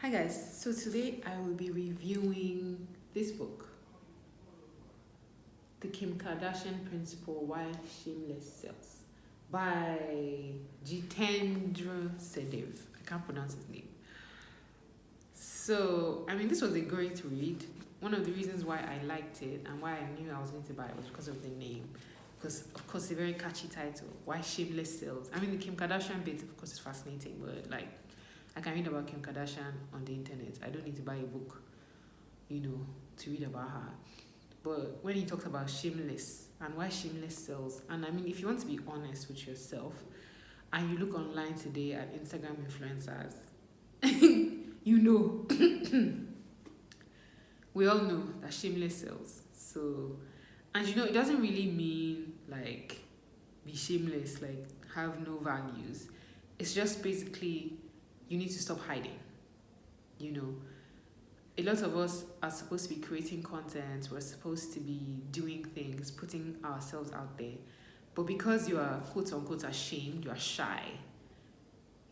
Hi guys, so today I will be reviewing this book, The Kim Kardashian Principle Why Shameless Sells by Jeetendr Sehdev. I can't pronounce his name. So, this was a great read. One of the reasons why I liked it and why I knew I was going to buy it was because of the name. Because, of course, a very catchy title, Why Shameless Sells. The Kim Kardashian bit, of course, is fascinating, but I can read about Kim Kardashian on the internet. I don't need to buy a book, to read about her. But when he talks about shameless and why shameless sells, and if you want to be honest with yourself, and you look online today at Instagram influencers, we all know that shameless sells. So, and it doesn't really mean be shameless, have no values. It's just basically you need to stop hiding. A lot of us are supposed to be creating content, we're supposed to be doing things, putting ourselves out there. But because you are quote unquote ashamed, you are shy,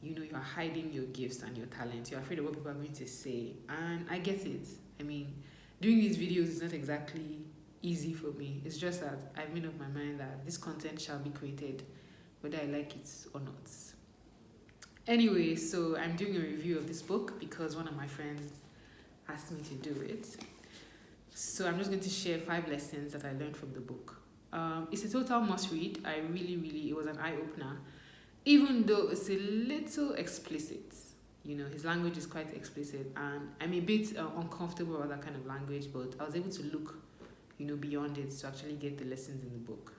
you are hiding your gifts and your talents, you're afraid of what people are going to say. And I get it. Doing these videos is not exactly easy for me. It's just that I've made up my mind that this content shall be created, whether I like it or not. Anyway, so I'm doing a review of this book because one of my friends asked me to do it. So I'm just going to share 5 lessons that I learned from the book. It's a total must read. It was an eye-opener. Even though it's a little explicit. His language is quite explicit and I'm a bit uncomfortable with that kind of language, but I was able to look, beyond it to actually get the lessons in the book.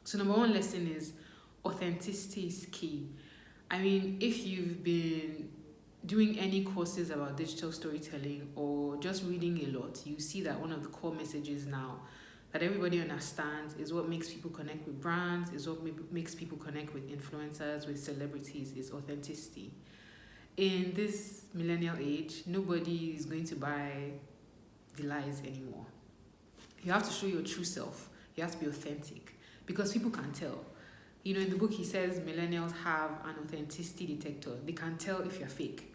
So number 1 lesson is authenticity is key. If you've been doing any courses about digital storytelling or just reading a lot, you see that one of the core messages now that everybody understands is what makes people connect with brands, is what makes people connect with influencers, with celebrities, is authenticity. In this millennial age, nobody is going to buy the lies anymore. You have to show your true self. You have to be authentic because people can tell. In the book, he says millennials have an authenticity detector. They can tell if you're fake.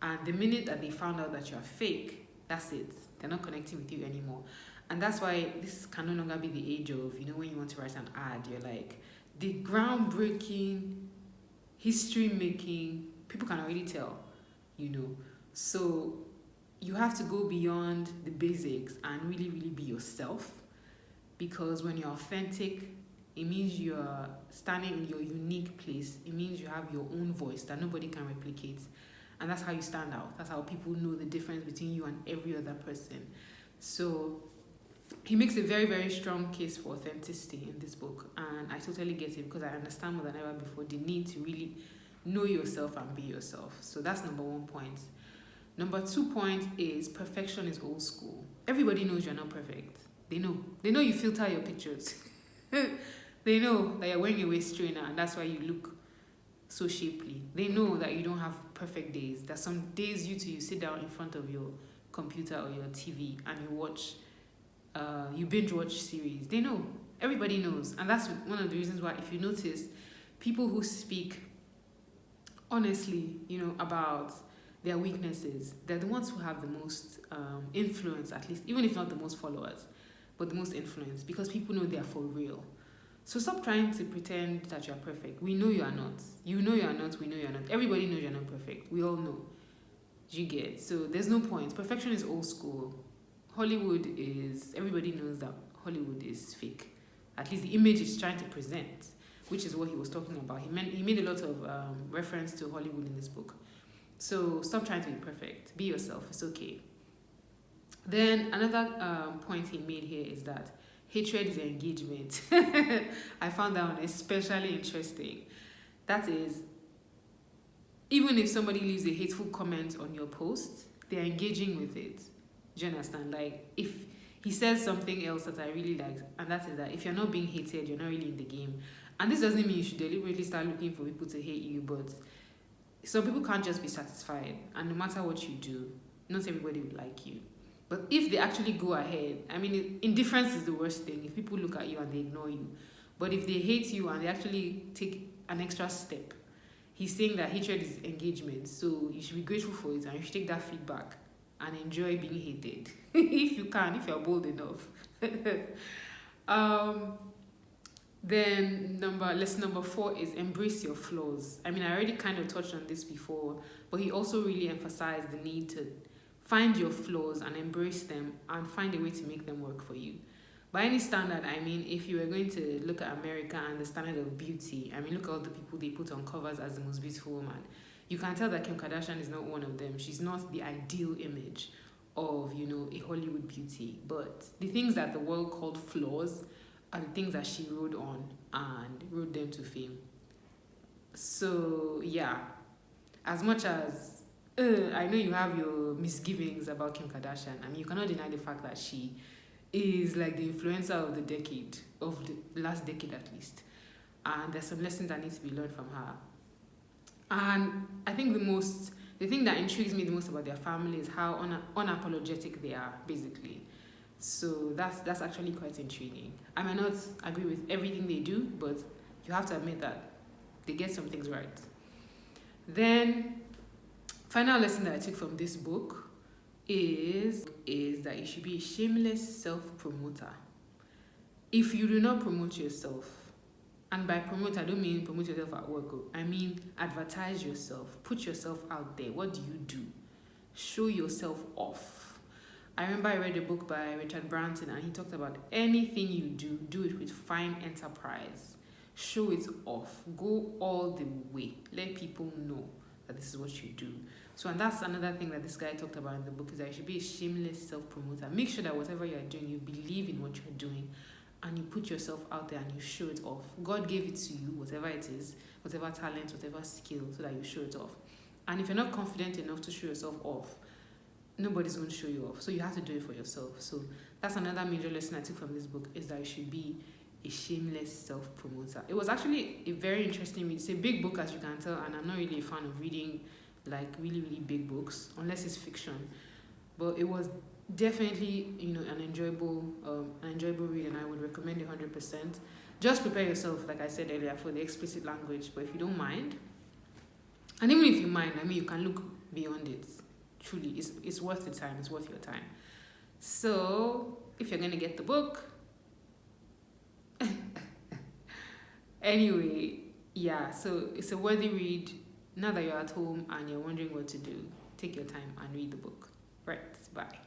And the minute that they found out that you're fake, that's it. They're not connecting with you anymore. And that's why this can no longer be the age of, when you want to write an ad, you're like, the groundbreaking, history-making, people can already tell, So you have to go beyond the basics and really, really be yourself. Because when you're authentic, it means you're standing in your unique place. It means you have your own voice that nobody can replicate. And that's how you stand out. That's how people know the difference between you and every other person. So he makes a very, very strong case for authenticity in this book. And I totally get it because I understand more than ever before the need to really know yourself and be yourself. So that's number 1 point. Number 2 point is perfection is old school. Everybody knows you're not perfect. They know. They know you filter your pictures. They know that you're wearing a waist trainer and that's why you look so shapely. They know that you don't have perfect days. There's some days you sit down in front of your computer or your TV and you watch, you binge watch series. They know. Everybody knows. And that's one of the reasons why, if you notice, people who speak honestly, about their weaknesses, they're the ones who have the most influence, at least, even if not the most followers, but the most influence, because people know they're for real. So stop trying to pretend that you're perfect. We know you are not. You know you are not. We know you are not. Everybody knows you're not perfect. We all know. You get? So there's no point. Perfection is old school. Everybody knows that Hollywood is fake. At least the image is trying to present, which is what he was talking about. He made a lot of reference to Hollywood in this book. So stop trying to be perfect. Be yourself. It's okay. Then another point he made here is that hatred is engagement. I found that one especially interesting. That is, even if somebody leaves a hateful comment on your post, they're engaging with it. Do you understand? If he says something else that I really like, and that is that if you're not being hated, you're not really in the game. And this doesn't mean you should deliberately start looking for people to hate you, but some people can't just be satisfied. And no matter what you do, not everybody will like you. But if they actually go ahead, indifference is the worst thing. If people look at you and they ignore you. But if they hate you and they actually take an extra step, he's saying that hatred is engagement, so you should be grateful for it and you should take that feedback and enjoy being hated if you can, if you're bold enough. Then lesson number 4 is embrace your flaws. I mean, I already kind of touched on this before, but he also really emphasized the need to find your flaws and embrace them and find a way to make them work for you. By any standard, I mean, if you were going to look at America and the standard of beauty, I mean, look at all the people they put on covers as the most beautiful woman. You can tell that Kim Kardashian is not one of them. She's not the ideal image of, a Hollywood beauty. But the things that the world called flaws are the things that she rode on and rode them to fame. So, yeah, as much as I know you have your misgivings about Kim Kardashian, I mean, you cannot deny the fact that she is like the influencer of the decade, of the last decade at least. And there's some lessons that need to be learned from her. And I think the thing that intrigues me the most about their family is how unapologetic they are, basically. So that's actually quite intriguing. I might not agree with everything they do, but you have to admit that they get some things right. Then, final lesson that I took from this book is that you should be a shameless self-promoter. If you do not promote yourself, and by promote, I don't mean promote yourself at work, I mean advertise yourself, put yourself out there. What do? Show yourself off. I remember I read a book by Richard Branson and he talked about anything you do it with fine enterprise. Show it off. Go all the way. Let people know that this is what you do. So, and that's another thing that this guy talked about in the book, is that you should be a shameless self-promoter. Make sure that whatever you're doing, you believe in what you're doing and you put yourself out there and you show it off. God gave it to you, whatever it is, whatever talent, whatever skill, so that you show it off. And if you're not confident enough to show yourself off, nobody's going to show you off. So you have to do it for yourself. So that's another major lesson I took from this book, is that you should be a shameless self-promoter. It was actually a very interesting read. It's a big book, as you can tell, and I'm not really a fan of reading like really, really big books, unless it's fiction. But it was definitely, an enjoyable read, and I would recommend it 100%. Just prepare yourself, like I said earlier, for the explicit language. But if you don't mind, and even if you mind, I mean, you can look beyond it. Truly, it's worth the time. It's worth your time. So if you're gonna get the book, anyway, yeah. So it's a worthy read. Now that you're at home and you're wondering what to do, take your time and read the book. Right. Bye.